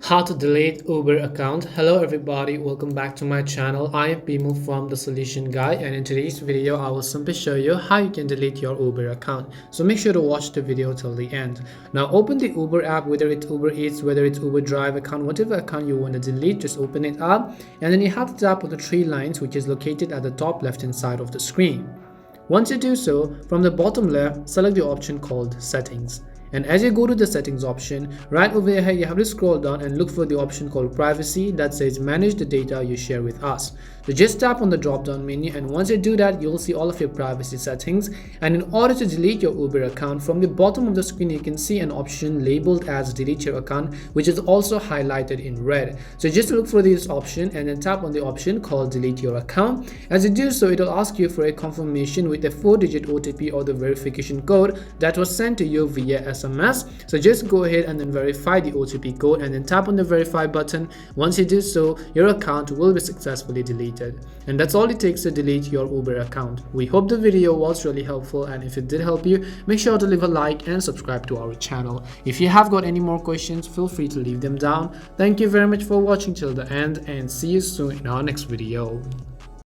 How to delete Uber account. Hello everybody, welcome back to my channel. I am Pimu from the Solution Guy, and in today's video I will simply show you how you can delete your Uber account. So make sure to watch the video till the end. Now open the Uber app, whether it's Uber Eats, whether it's Uber Drive account, whatever account you want to delete, just open it up, and then you have to tap on the three lines which is located at the top left hand side of the screen. Once you do so, from the bottom left, select the option called Settings. And as you go to the settings option, right over here you have to scroll down and look for the option called privacy that says manage the data you share with us. So just tap on the drop down menu, and once you do that, you'll see all of your privacy settings. And in order to delete your Uber account, from the bottom of the screen you can see an option labeled as delete your account, which is also highlighted in red. So just look for this option and then tap on the option called delete your account. As you do so, it will ask you for a confirmation with a 4-digit OTP or the verification code that was sent to you via SMS. So just go ahead and then verify the OTP code and then tap on the verify button. Once you do so, your account will be successfully deleted. And that's all it takes to delete your Uber account. We hope the video was really helpful, and if it did help you, make sure to leave a like and subscribe to our channel. If you have got any more questions, feel free to leave them down. Thank you very much for watching till the end, and see you soon in our next video.